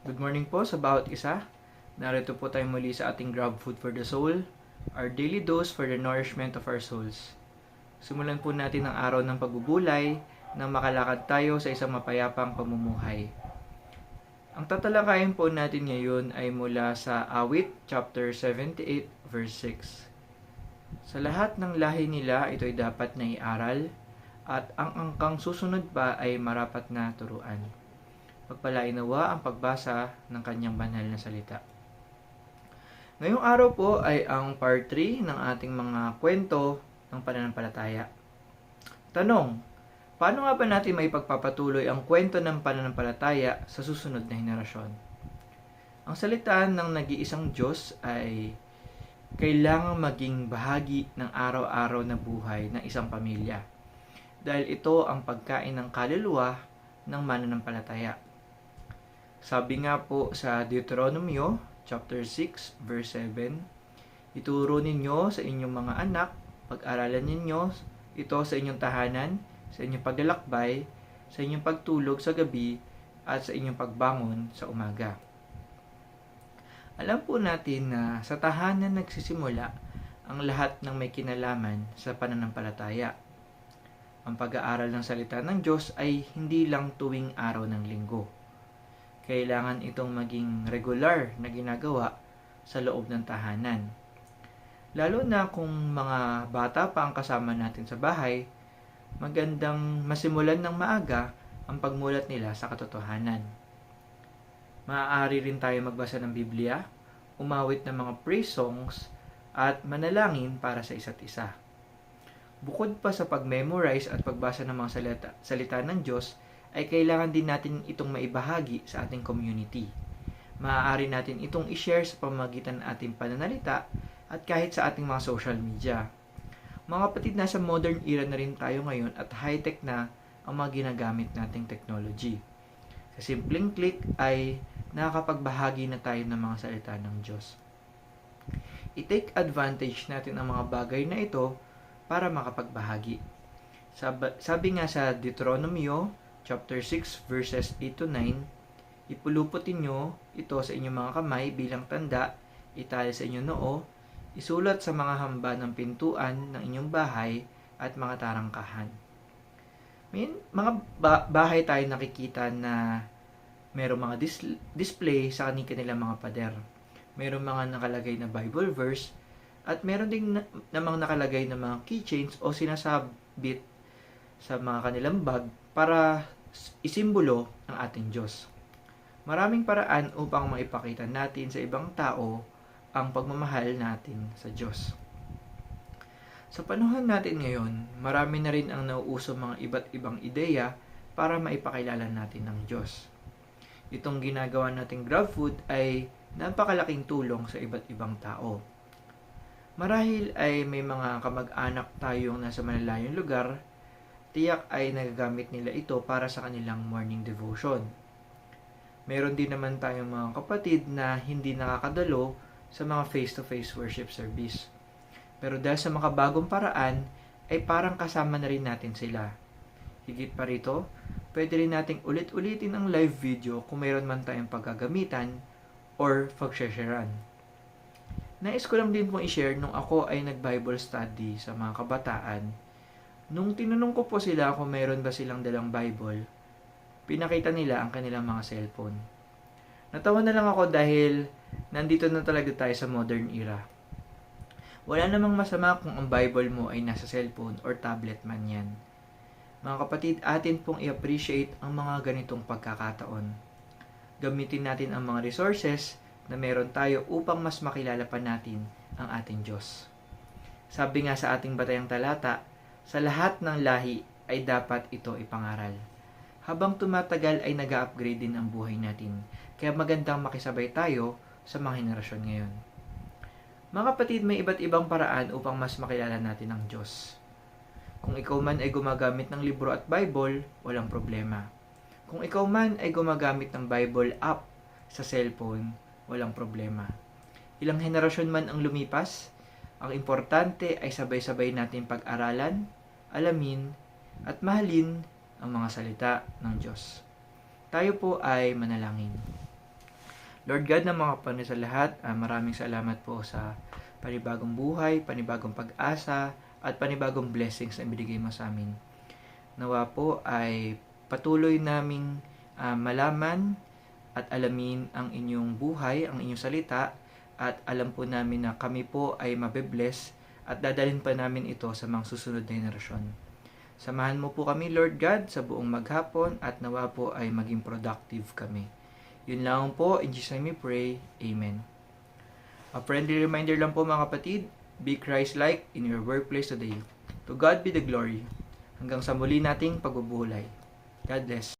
Good morning po sa bawat isa. Narito po tayo muli sa ating Grab Food for the Soul, our daily dose for the nourishment of our souls. Simulan po natin ang araw ng pagbubulay nang makalakad tayo sa isang mapayapang pamumuhay. Ang tatalakayin po natin ngayon ay mula sa Awit chapter 78 verse 6. Sa lahat ng lahi nila ito'y dapat na iaral at ang angkang susunod pa ay marapat na turuan. Pagpalain nawa ang pagbasa ng kanyang banal na salita. Ngayong araw po ay ang part 3 ng ating mga kwento ng pananampalataya. Tanong, paano nga ba natin may pagpapatuloy ang kwento ng pananampalataya sa susunod na henerasyon? Ang salita ng nag-iisang Diyos ay kailangang maging bahagi ng araw-araw na buhay ng isang pamilya. Dahil ito ang pagkain ng kaluluwa ng mananampalataya. Sabi nga po sa Deuteronomio chapter 6 verse 7, ituro ninyo sa inyong mga anak, pag-aralan ninyo ito sa inyong tahanan, sa inyong paglalakbay, sa inyong pagtulog sa gabi, at sa inyong pagbangon sa umaga. Alam po natin na sa tahanan nagsisimula ang lahat ng may kinalaman sa pananampalataya. Ang pag-aaral ng salita ng Diyos ay hindi lang tuwing araw ng linggo. Kailangan itong maging regular na ginagawa sa loob ng tahanan. Lalo na kung mga bata pa ang kasama natin sa bahay, magandang masimulan ng maaga ang pagmulat nila sa katotohanan. Maaari rin tayo magbasa ng Biblia, umawit ng mga praise songs, at manalangin para sa isa't isa. Bukod pa sa pag-memorize at pagbasa ng mga salita ng Diyos, ay kailangan din natin itong maibahagi sa ating community. Maaari natin itong i-share sa pamamagitan ng ating pananalita at kahit sa ating mga social media. Mga kapatid, nasa modern era na rin tayo ngayon at high-tech na ang mga ginagamit nating technology. Sa simpleng click ay nakakapagbahagi na tayo ng mga salita ng Diyos. I-take advantage natin ang mga bagay na ito para makapagbahagi. Sabi nga sa Deuteronomio chapter 6 verses 8 to 9, ipuluputin nyo ito sa inyong mga kamay bilang tanda, itali sa inyong noo, isulat sa mga hamba ng pintuan ng inyong bahay at mga tarangkahan. May mga bahay tayo nakikita na mayroong mga display sa kanilang mga pader. Mayroong mga nakalagay na Bible verse at meron ding namang nakalagay na mga keychains o sinasabit sa mga kanilang bag para isimbolo ang ating Diyos. Maraming paraan upang maipakita natin sa ibang tao ang pagmamahal natin sa Diyos. Sa panahon natin ngayon, marami na rin ang nauuso mga iba't ibang ideya para maipakilala natin ang Diyos. Itong ginagawa nating GrabFood ay napakalaking tulong sa iba't ibang tao. Marahil ay may mga kamag-anak tayong nasa malalayong lugar, tiyak ay nagagamit nila ito para sa kanilang morning devotion. Meron din naman tayong mga kapatid na hindi nakakadalo sa mga face-to-face worship service. Pero dahil sa makabagong paraan, ay parang kasama na rin natin sila. Higit pa rito, pwede rin nating ulit-ulitin ang live video kung mayroon man tayong paggagamitan or pagsharean. Nais ko lang din pong i-share nung ako ay nag-Bible study sa mga kabataan. Nung tinanong ko po sila kung mayroon ba silang dalang Bible, pinakita nila ang kanilang mga cellphone. Natawa na lang ako dahil nandito na talaga tayo sa modern era. Wala namang masama kung ang Bible mo ay nasa cellphone or tablet man yan. Mga kapatid, atin pong i-appreciate ang mga ganitong pagkakataon. Gamitin natin ang mga resources na meron tayo upang mas makilala pa natin ang ating Diyos. Sabi nga sa ating batayang talata, sa lahat ng lahi ay dapat ito ipangaral. Habang tumatagal ay nag-upgrade din ang buhay natin, kaya magandang makisabay tayo sa mga henerasyon ngayon. Mga kapatid, may iba't ibang paraan upang mas makilala natin ang Diyos. Kung ikaw man ay gumagamit ng libro at Bible, walang problema. Kung ikaw man ay gumagamit ng Bible app sa cellphone, walang problema. Ilang henerasyon man ang lumipas, ang importante ay sabay-sabay natin pag-aralan, alamin, at mahalin ang mga salita ng Diyos. Tayo po ay manalangin. Lord God na mga kapatid sa lahat, maraming salamat po sa panibagong buhay, panibagong pag-asa, at panibagong blessings na ibinigay mo sa amin. Nawa po ay patuloy naming malaman at alamin ang inyong buhay, ang inyong salita, at alam po namin na kami po ay mabe-bless at dadalhin pa namin ito sa mga susunod na henerasyon. Samahan mo po kami, Lord God, sa buong maghapon at nawa po ay maging productive kami. Yun lang po, in Jesus' name we pray, Amen. A friendly reminder lang po mga kapatid, be Christ-like in your workplace today. To God be the glory. Hanggang sa muli nating pagbubuhay. God bless.